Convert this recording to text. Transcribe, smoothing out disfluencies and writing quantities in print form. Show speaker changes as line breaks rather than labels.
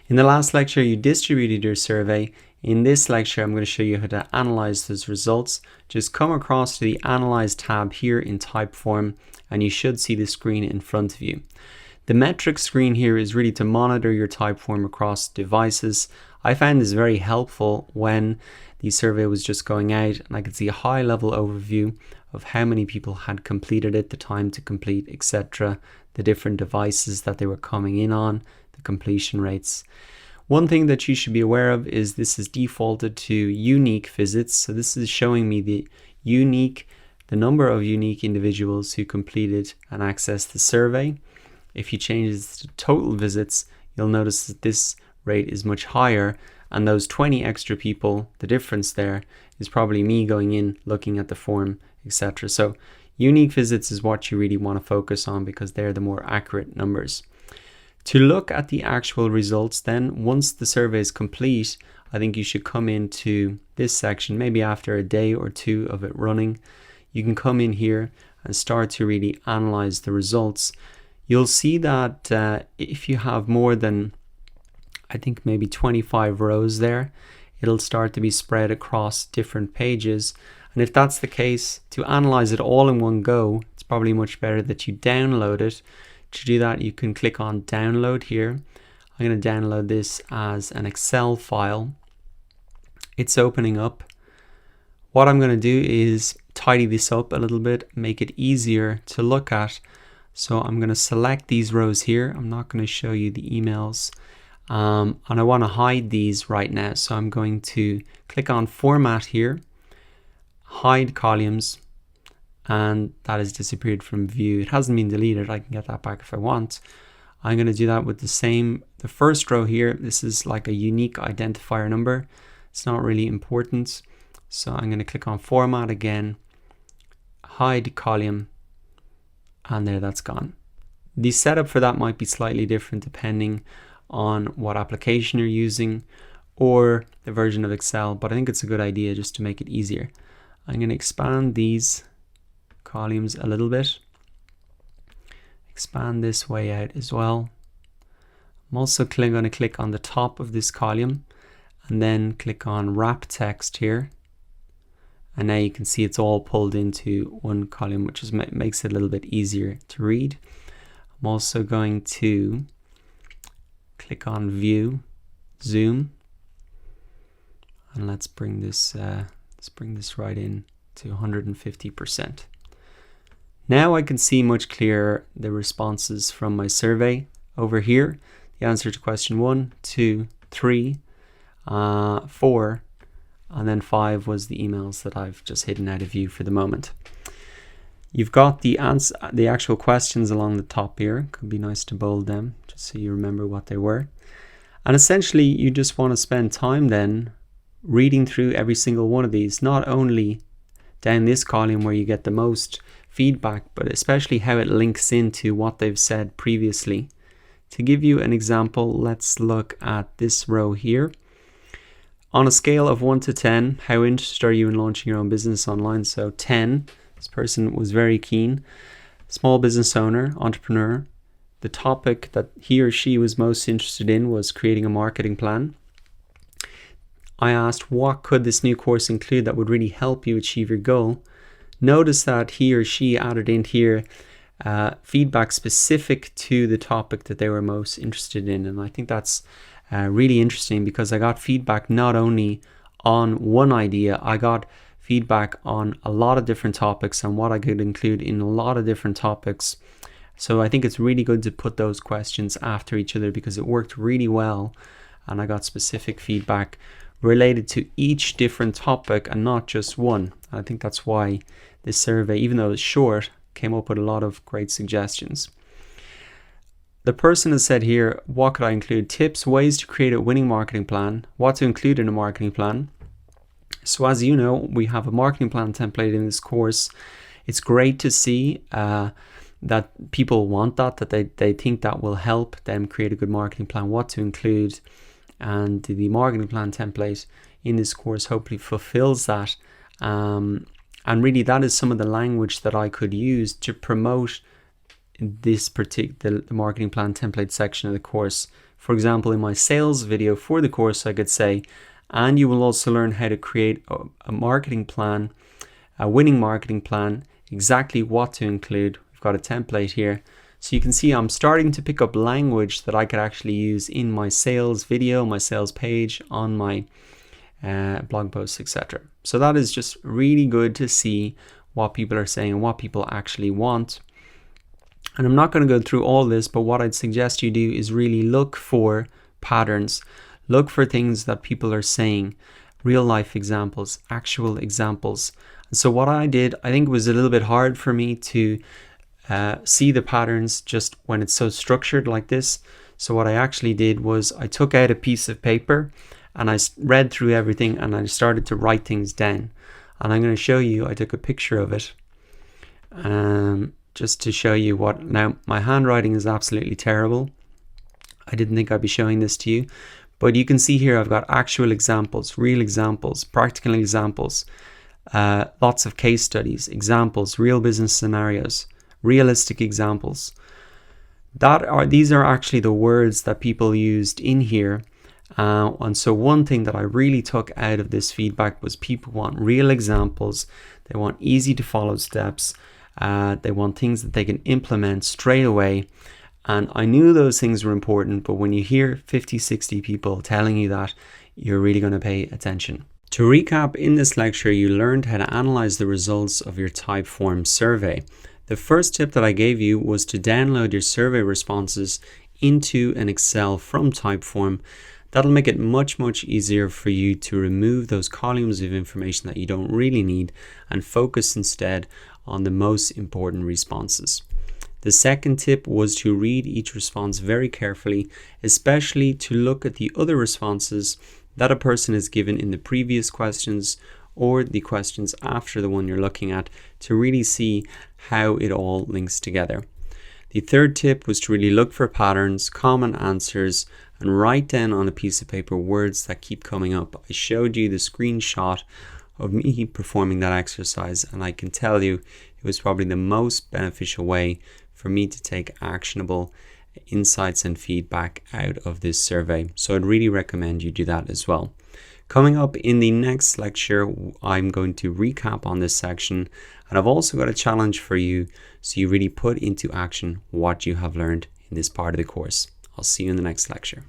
In the last lecture, you distributed your survey. In this lecture, I'm going to show you how to analyze those results. Just come across to the Analyze tab here in Typeform, and you should see the screen in front of you. The metrics screen here is really to monitor your Typeform across devices. I found this very helpful when the survey was just going out, and I could see a high-level overview of how many people had completed it, the time to complete, etc., the different devices that they were coming in on, the completion rates. One thing that you should be aware of is this is defaulted to unique visits. So this is showing me the number of unique individuals who completed and accessed the survey. If you change this to total visits, you'll notice that this rate is much higher, and those 20 extra people, the difference there is probably me going in, looking at the form, etc. So unique visits is what you really want to focus on because they're the more accurate numbers. To look at the actual results then, once the survey is complete, I think you should come into this section, maybe after a day or two of it running. You can come in here and start to really analyze the results. You'll see that if you have more than, I think maybe 25 rows there, it'll start to be spread across different pages. And if that's the case, to analyze it all in one go, it's probably much better that you download it. To do that, you can click on download here. I'm going to download this as an Excel file. It's opening up. What I'm going to do is tidy this up a little bit, make it easier to look at. So I'm going to select these rows here. I'm not going to show you the emails. And I want to hide these right now. So I'm going to click on Format here, hide columns, and that has disappeared from view. It hasn't been deleted. I can get that back if I want. I'm going to do that with the first row here. This is like a unique identifier number. It's not really important. So I'm going to click on Format again, hide column, and there, that's gone. The setup for that might be slightly different depending on what application you're using or the version of Excel, but I think it's a good idea just to make it easier. I'm going to expand these columns a little bit, expand this way out as well. I'm also going to click on the top of this column and then click on wrap text here, and now you can see it's all pulled into one column, which makes it a little bit easier to read. I'm also going to click on view, zoom, and let's bring this right in to 150%. Now I can see much clearer the responses from my survey. Over here, the answer to question 1, 2, 3, 4, and then 5 was the emails that I've just hidden out of view for the moment. You've got the actual questions along the top here. Could be nice to bold them just so you remember what they were. And essentially, you just want to spend time then reading through every single one of these, not only down this column where you get the most feedback, but especially how it links into what they've said previously. To give you an example, let's look at this row here. On a scale of 1 to 10, how interested are you in launching your own business online? So 10, this person was very keen. Small business owner, entrepreneur. The topic that he or she was most interested in was creating a marketing plan. I asked, what could this new course include that would really help you achieve your goal? Notice that he or she added in here feedback specific to the topic that they were most interested in. And I think that's really interesting because I got feedback not only on one idea, I got feedback on a lot of different topics and what I could include in a lot of different topics. So I think it's really good to put those questions after each other because it worked really well, and I got specific feedback related to each different topic and not just one. I think that's why this survey, even though it's short, came up with a lot of great suggestions. The person has said here, what could I include? Tips, ways to create a winning marketing plan, what to include in a marketing plan. So as you know, we have a marketing plan template in this course. It's great to see that people want that they think that will help them create a good marketing plan, what to include. And the marketing plan template in this course hopefully fulfills that. And really that is some of the language that I could use to promote this particular marketing plan template section of the course For example, in my sales video for the course, I could say, and you will also learn how to create a marketing plan, a winning marketing plan, exactly what to include. We've got a template here. So you can see I'm starting to pick up language that I could actually use in my sales video, my sales page, on my blog posts, etc. So that is just really good to see what people are saying and what people actually want. And I'm not going to go through all this, but what I'd suggest you do is really look for patterns. Look for things that people are saying, real life examples, actual examples. And so what I did, I think it was a little bit hard for me to see the patterns just when it's so structured like this. So what I actually did was I took out a piece of paper and I read through everything and I started to write things down. And I'm going to show you, I took a picture of it just to show you what. Now my handwriting is absolutely terrible. I didn't think I'd be showing this to you, but you can see here I've got actual examples, real examples, practical examples, lots of case studies, examples, real business scenarios, realistic examples. These are actually the words that people used in here. And so one thing that I really took out of this feedback was people want real examples. They want easy to follow steps. They want things that they can implement straight away. And I knew those things were important, but when you hear 50, 60 people telling you that, you're really going to pay attention. To recap, in this lecture, you learned how to analyze the results of your Typeform survey. The first tip that I gave you was to download your survey responses into an Excel from Typeform. That'll make it much easier for you to remove those columns of information that you don't really need and focus instead on the most important responses. The second tip was to read each response very carefully, especially to look at the other responses that a person has given in the previous questions or the questions after the one you're looking at, to really see how it all links together. The third tip was to really look for patterns, common answers, and write down on a piece of paper words that keep coming up. I showed you the screenshot of me performing that exercise, and I can tell you it was probably the most beneficial way for me to take actionable insights and feedback out of this survey. So I'd really recommend you do that as well. Coming up in the next lecture, I'm going to recap on this section, and I've also got a challenge for you so you really put into action what you have learned in this part of the course. I'll see you in the next lecture.